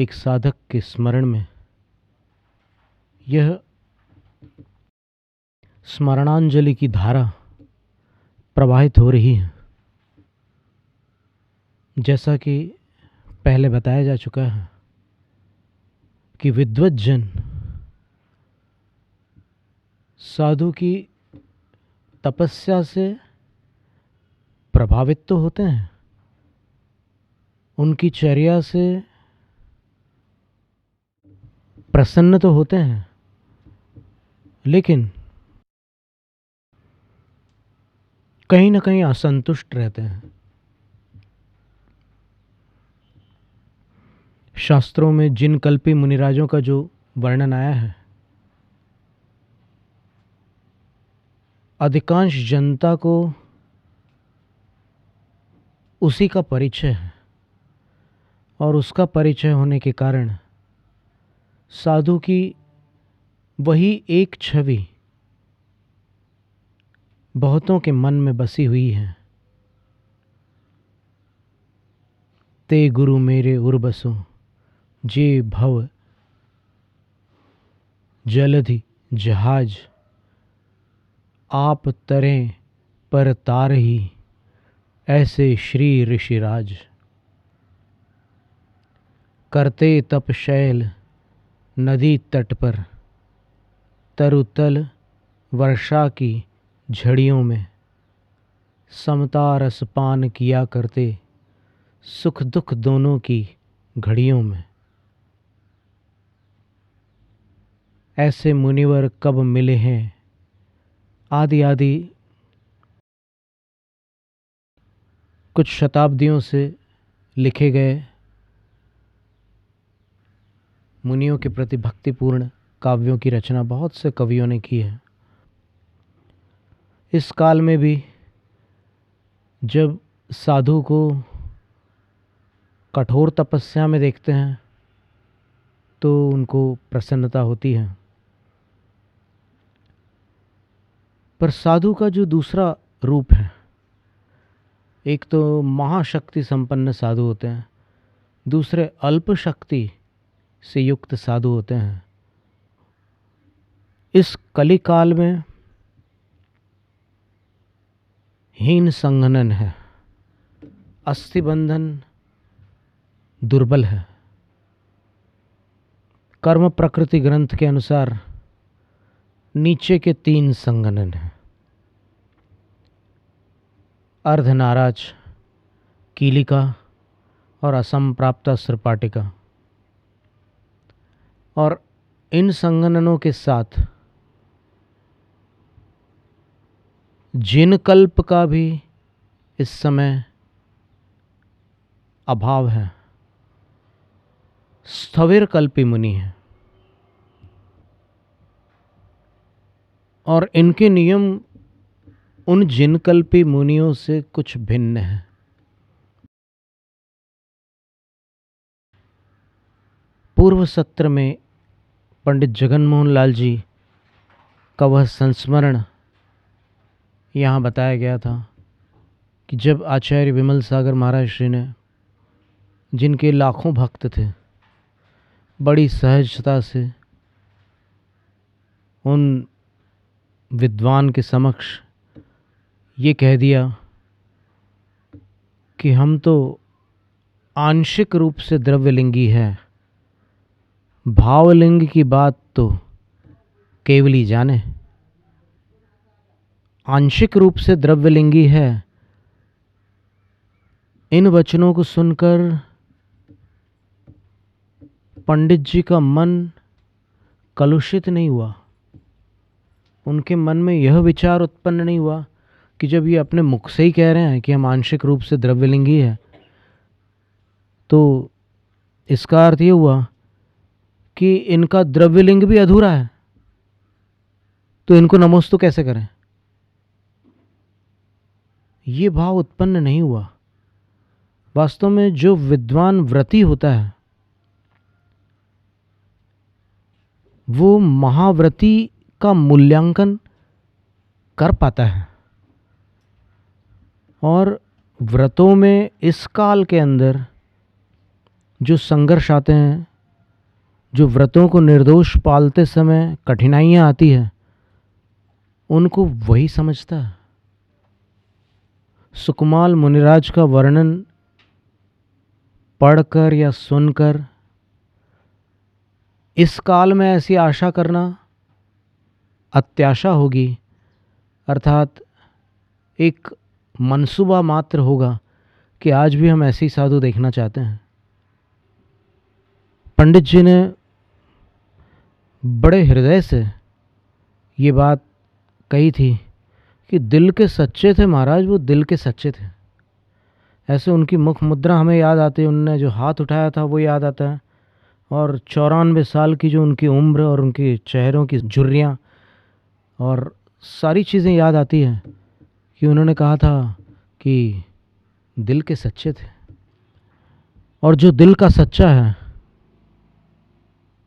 एक साधक के स्मरण में यह स्मरणांजलि की धारा प्रवाहित हो रही है। जैसा कि पहले बताया जा चुका है कि विद्वत जन साधु की तपस्या से प्रभावित तो होते हैं, उनकी चर्या से प्रसन्न तो होते हैं, लेकिन कहीं ना कहीं असंतुष्ट रहते हैं। शास्त्रों में जिन कल्पी मुनिराजों का जो वर्णन आया है, अधिकांश जनता को उसी का परिचय है, और उसका परिचय होने के कारण साधु की वही एक छवि बहुतों के मन में बसी हुई है। ते गुरु मेरे उर्बसो जे भव जलधि जहाज, आप तरें पर तार ही ऐसे श्री ऋषिराज। करते तप शैल नदी तट पर, तरुतल वर्षा की झड़ियों में, समता रस पान किया करते सुख दुख दोनों की घड़ियों में। ऐसे मुनिवर कब मिले हैं, आदि आदि कुछ शताब्दियों से लिखे गए मुनियों के प्रति भक्तिपूर्ण काव्यों की रचना बहुत से कवियों ने की है। इस काल में भी जब साधु को कठोर तपस्या में देखते हैं तो उनको प्रसन्नता होती है, पर साधु का जो दूसरा रूप है, एक तो महाशक्ति संपन्न साधु होते हैं, दूसरे अल्प शक्ति से युक्त साधु होते हैं। इस कलिकाल में हीन संघनन है, अस्थिबंधन दुर्बल है। कर्म प्रकृति ग्रंथ के अनुसार नीचे के 3 संघनन हैं: अर्धनाराज, कीलिका और असंप्राप्ता सृपाटिका। और इन संघननों के साथ जिन कल्प का भी इस समय अभाव है, स्थविर कल्पी मुनि है, और इनके नियम उन जिन कल्पी मुनियों से कुछ भिन्न है। पूर्व सत्र में पंडित जगन मोहन लाल जी का वह संस्मरण यहाँ बताया गया था कि जब आचार्य विमल सागर महाराज श्री ने, जिनके लाखों भक्त थे, बड़ी सहजता से उन विद्वान के समक्ष ये कह दिया कि हम तो आंशिक रूप से द्रव्यलिंगी है, भावलिंग की बात तो केवली जाने। आंशिक रूप से द्रव्यलिंगी है। इन वचनों को सुनकर पंडित जी का मन कलुषित नहीं हुआ। उनके मन में यह विचार उत्पन्न नहीं हुआ कि जब ये अपने मुख से ही कह रहे हैं कि हम आंशिक रूप से द्रव्यलिंगी है, तो इसका अर्थ ये हुआ कि इनका द्रव्यलिंग भी अधूरा है, तो इनको नमोस्तु कैसे करें। ये भाव उत्पन्न नहीं हुआ। वास्तव में जो विद्वान व्रती होता है वो महाव्रती का मूल्यांकन कर पाता है, और व्रतों में इस काल के अंदर जो संघर्ष आते हैं जो व्रतों को निर्दोष पालते समय कठिनाइयाँ आती हैं, उनको वही समझता है। सुकमाल मुनिराज का वर्णन पढ़कर या सुनकर इस काल में ऐसी आशा करना अत्याशा होगी, अर्थात एक मंसूबा मात्र होगा कि आज भी हम ऐसे ही साधु देखना चाहते हैं। पंडित जी ने बड़े हृदय से ये बात कही थी कि दिल के सच्चे थे महाराज, वो दिल के सच्चे थे। ऐसे उनकी मुख मुद्रा हमें याद आती है, उनने जो हाथ उठाया था वो याद आता है, और 94 साल की जो उनकी उम्र और उनके चेहरों की झुर्रियाँ और सारी चीज़ें याद आती हैं कि उन्होंने कहा था कि दिल के सच्चे थे। और जो दिल का सच्चा है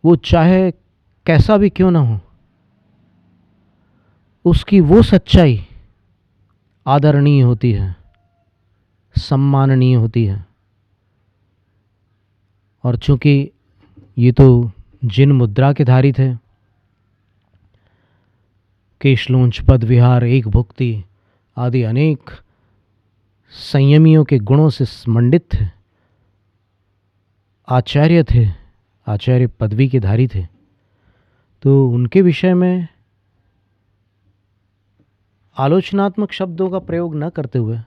वो चाहे कैसा भी क्यों ना हो, उसकी वो सच्चाई आदरणीय होती है, सम्माननीय होती है। और चूंकि ये तो जिन मुद्रा के धारी थे, केशलोंच, पद विहार, एक भुक्ति आदि अनेक संयमियों के गुणों से मंडित थे, आचार्य थे, आचार्य पदवी के धारी थे, तो उनके विषय में आलोचनात्मक शब्दों का प्रयोग न करते हुए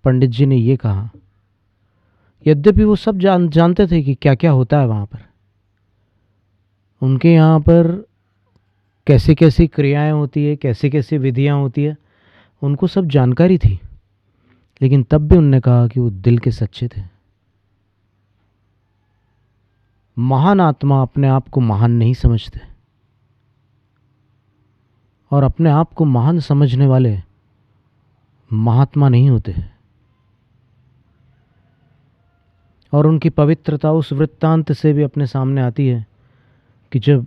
पंडित जी ने ये कहा। यद्यपि वो सब जानते थे कि क्या क्या होता है वहाँ पर, उनके यहाँ पर कैसी कैसी क्रियाएं होती है, कैसी कैसी विधियाँ होती है, उनको सब जानकारी थी, लेकिन तब भी उनने कहा कि वो दिल के सच्चे थे। महान आत्मा अपने आप को महान नहीं समझते, और अपने आप को महान समझने वाले महात्मा नहीं होते। और उनकी पवित्रता उस वृत्तांत से भी अपने सामने आती है कि जब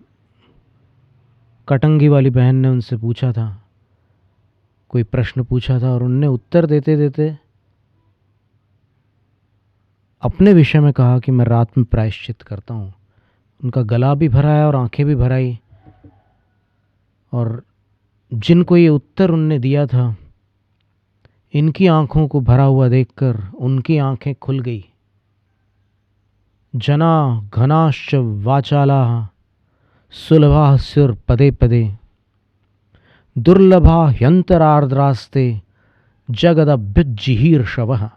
कटंगी वाली बहन ने उनसे पूछा था, कोई प्रश्न पूछा था, और उनने उत्तर देते देते अपने विषय में कहा कि मैं रात में प्रायश्चित करता हूँ। उनका गला भी भराया और आंखें भी भराई, और जिनको ये उत्तर उनने दिया था, इनकी आंखों को भरा हुआ देखकर उनकी आंखें खुल गई। जना घनाश्च वाचाला सुलभा सुर पदे पदे दुर्लभा ह्यंतरार्द्रास्ते जगदभ्युज्जिहीर शवः।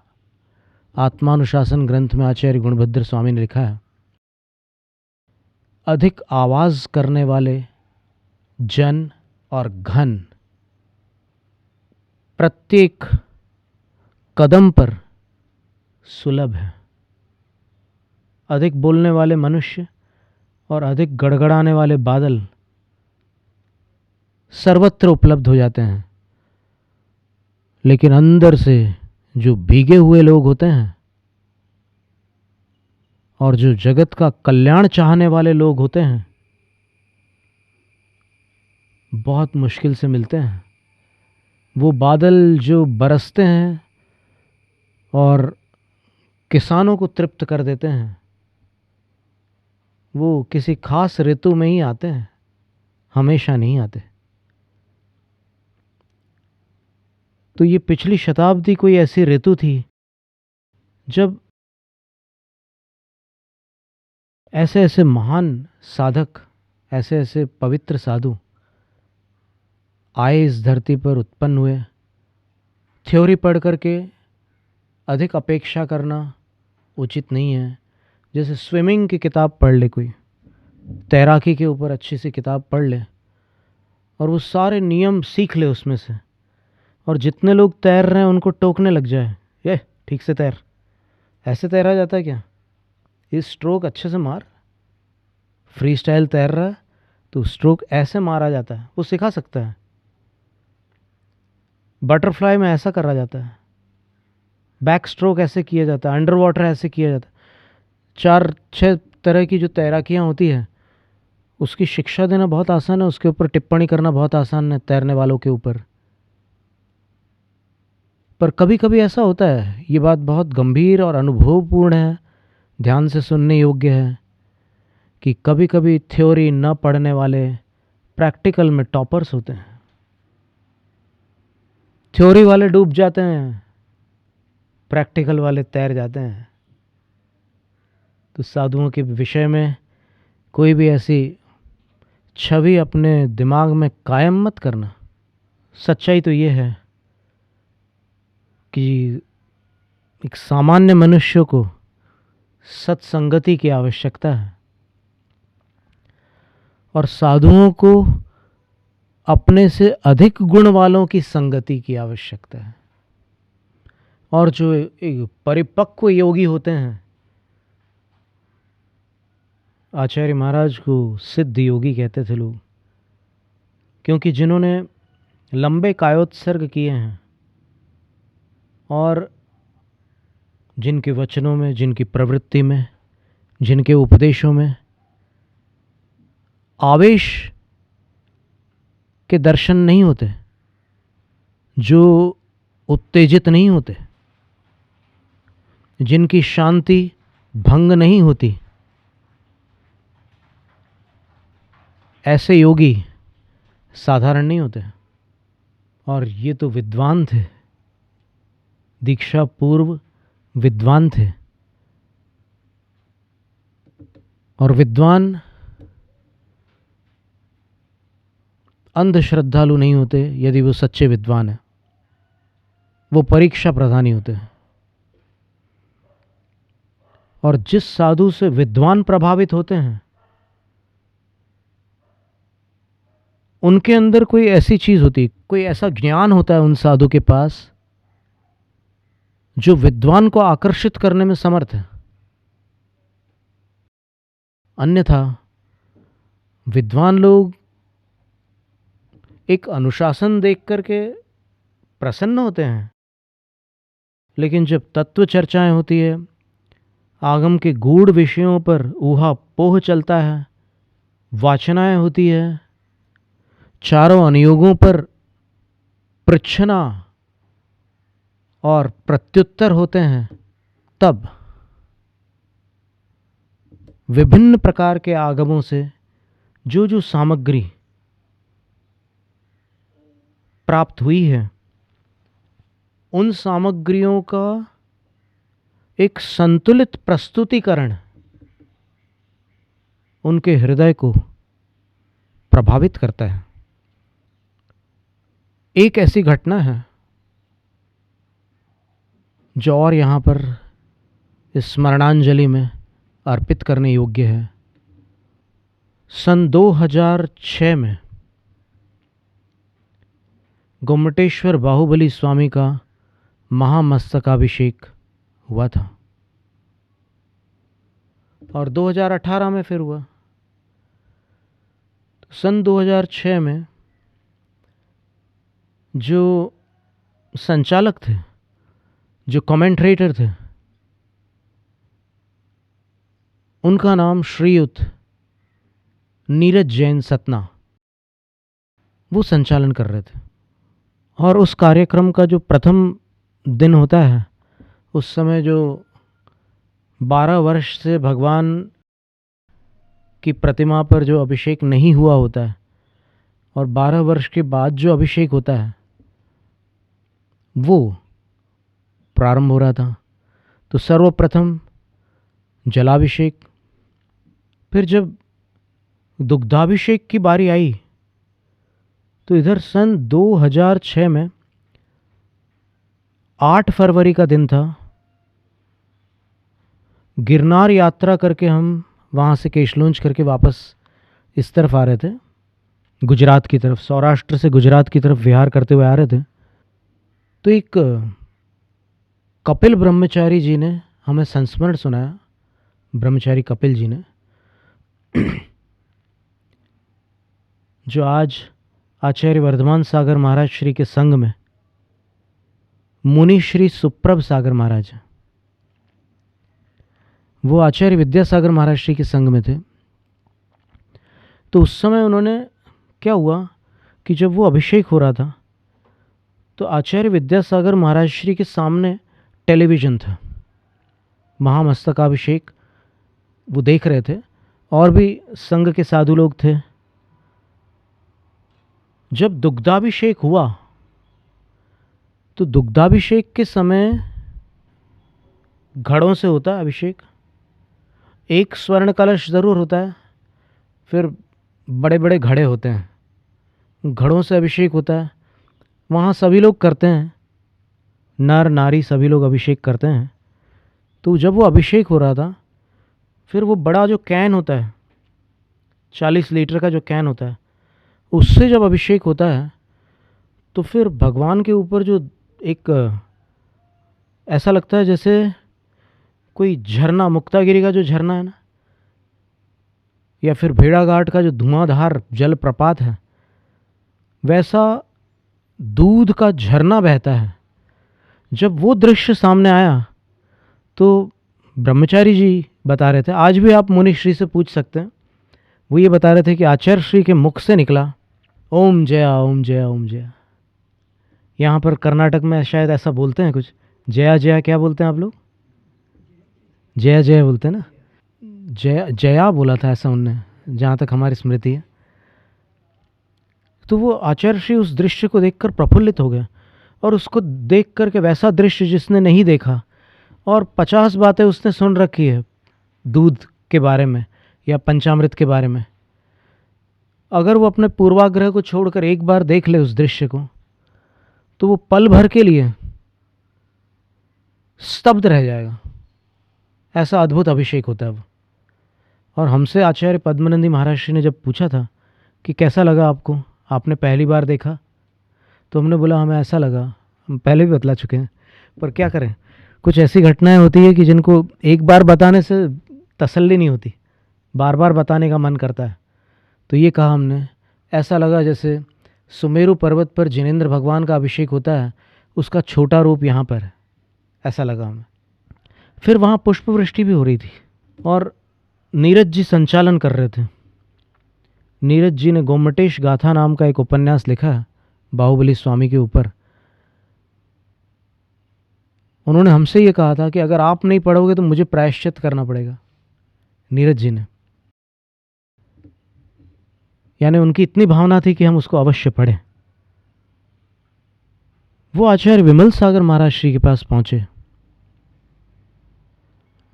आत्मानुशासन ग्रंथ में आचार्य गुणभद्र स्वामी ने लिखा है, अधिक आवाज करने वाले जन और घन प्रत्येक कदम पर सुलभ है। अधिक बोलने वाले मनुष्य और अधिक गड़गड़ाने वाले बादल सर्वत्र उपलब्ध हो जाते हैं, लेकिन अंदर से जो भीगे हुए लोग होते हैं और जो जगत का कल्याण चाहने वाले लोग होते हैं, बहुत मुश्किल से मिलते हैं। वो बादल जो बरसते हैं और किसानों को तृप्त कर देते हैं, वो किसी खास ऋतु में ही आते हैं, हमेशा नहीं आते। तो ये पिछली शताब्दी कोई ऐसी ऋतु थी जब ऐसे ऐसे महान साधक, ऐसे ऐसे पवित्र साधु आए, इस धरती पर उत्पन्न हुए। थ्योरी पढ़ करके अधिक अपेक्षा करना उचित नहीं है। जैसे स्विमिंग की किताब पढ़ ले, कोई तैराकी के ऊपर अच्छी सी किताब पढ़ ले और वो सारे नियम सीख ले उसमें से, और जितने लोग तैर रहे हैं उनको टोकने लग जाए, ये ठीक से तैर, ऐसे तैरा जाता है क्या, ये स्ट्रोक अच्छे से मार। फ्री स्टाइल तैर रहा है तो स्ट्रोक ऐसे मारा जाता है, वो सिखा सकता है। बटरफ्लाई में ऐसा करा जाता है, बैक स्ट्रोक ऐसे किया जाता है, अंडर वाटर ऐसे किया जाता है। 4-6 तरह की जो तैराकियाँ होती है, उसकी शिक्षा देना बहुत आसान है, उसके ऊपर टिप्पणी करना बहुत आसान है तैरने वालों के ऊपर। पर कभी कभी ऐसा होता है, ये बात बहुत गंभीर और अनुभवपूर्ण है, ध्यान से सुनने योग्य है, कि कभी कभी थ्योरी न पढ़ने वाले प्रैक्टिकल में टॉपर्स होते हैं। थ्योरी वाले डूब जाते हैं, प्रैक्टिकल वाले तैर जाते हैं। तो साधुओं के विषय में कोई भी ऐसी छवि अपने दिमाग में कायम मत करना। सच्चाई तो ये है कि एक सामान्य मनुष्य को सत्संगति की आवश्यकता है और साधुओं को अपने से अधिक गुण वालों की संगति की आवश्यकता है। और जो एक परिपक्व योगी होते हैं, आचार्य महाराज को सिद्ध योगी कहते थे लोग, क्योंकि जिन्होंने लंबे कायोत्सर्ग किए हैं और जिनके वचनों में, जिनकी प्रवृत्ति में, जिनके उपदेशों में आवेश के दर्शन नहीं होते, जो उत्तेजित नहीं होते, जिनकी शांति भंग नहीं होती, ऐसे योगी साधारण नहीं होते। और ये तो विद्वान थे, दीक्षा पूर्व विद्वान थे। और विद्वान अंधश्रद्धालु नहीं होते यदि वो सच्चे विद्वान हैं, वो परीक्षा प्रधानी होते हैं। और जिस साधु से विद्वान प्रभावित होते हैं, उनके अंदर कोई ऐसी चीज होती, कोई ऐसा ज्ञान होता है उन साधु के पास जो विद्वान को आकर्षित करने में समर्थ है। अन्यथा विद्वान लोग एक अनुशासन देख करके प्रसन्न होते हैं, लेकिन जब तत्व चर्चाएं होती है, आगम के गूढ़ विषयों पर ऊहापोह चलता है, वाचनाएं होती है, चारों अनुयोगों पर पृच्छना और प्रत्युत्तर होते हैं, तब विभिन्न प्रकार के आगमों से जो जो सामग्री प्राप्त हुई है, उन सामग्रियों का एक संतुलित प्रस्तुतिकरण उनके हृदय को प्रभावित करता है। एक ऐसी घटना है जो और यहाँ पर इस स्मरणांजलि में अर्पित करने योग्य है। सन 2006 में गोमटेश्वर बाहुबली स्वामी का महामस्तकाभिषेक हुआ था और 2018 में फिर हुआ। तो सन 2006 में जो संचालक थे, जो कमेंटरेटर थे, उनका नाम श्रीयुत नीरज जैन सतना, वो संचालन कर रहे थे। और उस कार्यक्रम का जो प्रथम दिन होता है, उस समय जो 12 वर्ष से भगवान की प्रतिमा पर जो अभिषेक नहीं हुआ होता है और 12 वर्ष के बाद जो अभिषेक होता है, वो प्रारंभ हो रहा था। तो सर्वप्रथम जलाभिषेक, फिर जब दुग्धाभिषेक की बारी आई तो इधर सन 2006 में 8 फरवरी का दिन था। गिरनार यात्रा करके हम वहाँ से केशलोंज करके वापस इस तरफ आ रहे थे, गुजरात की तरफ, सौराष्ट्र से गुजरात की तरफ विहार करते हुए आ रहे थे। तो एक कपिल ब्रह्मचारी जी ने हमें संस्मरण सुनाया, ब्रह्मचारी कपिल जी ने, जो आज आचार्य वर्धमान सागर महाराज श्री के संग में मुनि श्री सुप्रभ सागर महाराज, वो आचार्य विद्यासागर महाराज श्री के संग में थे। तो उस समय उन्होंने, क्या हुआ कि जब वो अभिषेक हो रहा था तो आचार्य विद्यासागर महाराज श्री के सामने टेलीविज़न था, महामस्तकाभिषेक वो देख रहे थे। और भी संघ के साधु लोग थे। जब दुग्धाभिषेक हुआ तो दुग्धाभिषेक के समय घड़ों से होता है अभिषेक, एक स्वर्ण कलश ज़रूर होता है, फिर बड़े बड़े घड़े होते हैं, घड़ों से अभिषेक होता है। वहाँ सभी लोग करते हैं, नर नारी सभी लोग अभिषेक करते हैं। तो जब वो अभिषेक हो रहा था, फिर वो बड़ा जो कैन होता है, 40 लीटर का जो कैन होता है, उससे जब अभिषेक होता है तो फिर भगवान के ऊपर जो एक ऐसा लगता है जैसे कोई झरना, मुक्तागिरी का जो झरना है ना, या फिर भेड़ाघाट का जो धुआंधार जल प्रपात है, वैसा दूध का झरना बहता है। जब वो दृश्य सामने आया तो ब्रह्मचारी जी बता रहे थे, आज भी आप मुनि श्री से पूछ सकते हैं, वो ये बता रहे थे कि आचार्य श्री के मुख से निकला ओम जया ओम जया ओम जया। यहाँ पर कर्नाटक में शायद ऐसा बोलते हैं कुछ, जया जया क्या बोलते हैं आप लोग? जया जया बोलते हैं ना, जया जया बोला था ऐसा उनने, जहाँ तक हमारी स्मृति है। तो वो आचार्य श्री उस दृश्य को देखकर प्रफुल्लित हो गए, और उसको देख कर के वैसा दृश्य जिसने नहीं देखा, और 50 बातें उसने सुन रखी है दूध के बारे में या पंचामृत के बारे में, अगर वो अपने पूर्वाग्रह को छोड़कर एक बार देख ले उस दृश्य को, तो वो पल भर के लिए स्तब्ध रह जाएगा। ऐसा अद्भुत अभिषेक होता है वो। और हमसे आचार्य पद्मनंदी महाराज श्री ने जब पूछा था कि कैसा लगा आपको, आपने पहली बार देखा, तो हमने बोला हमें ऐसा लगा, हम पहले भी बतला चुके हैं, पर क्या करें, कुछ ऐसी घटनाएं होती है कि जिनको एक बार बताने से तसल्ली नहीं होती, बार बार बताने का मन करता है। तो ये कहा हमने, ऐसा लगा जैसे सुमेरु पर्वत पर जिनेंद्र भगवान का अभिषेक होता है, उसका छोटा रूप यहाँ पर है, ऐसा लगा हमें। फिर वहाँ पुष्प वृष्टि भी हो रही थी, और नीरज जी संचालन कर रहे थे। नीरज जी ने गोमटेश गाथा नाम का एक उपन्यास लिखा है बाहुबली स्वामी के ऊपर। उन्होंने हमसे ये कहा था कि अगर आप नहीं पढ़ोगे तो मुझे प्रायश्चित करना पड़ेगा, नीरज जी ने। यानी उनकी इतनी भावना थी कि हम उसको अवश्य पढ़ें। वो आचार्य विमल सागर महाराज श्री के पास पहुंचे,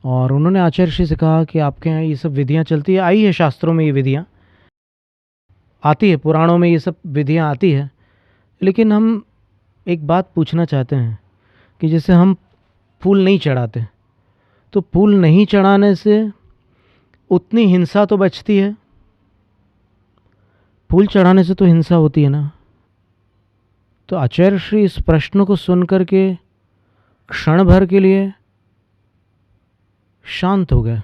और उन्होंने आचार्य श्री से कहा कि आपके यहाँ ये सब विधियाँ चलती है, आई है शास्त्रों में ये विधियाँ आती है, पुराणों में ये सब विधियाँ आती है, लेकिन हम एक बात पूछना चाहते हैं कि जैसे हम फूल नहीं चढ़ाते, तो फूल नहीं चढ़ाने से उतनी हिंसा तो बचती है, फूल चढ़ाने से तो हिंसा होती है ना। तो आचार्य श्री इस प्रश्न को सुनकर के क्षण भर के लिए शांत हो गए।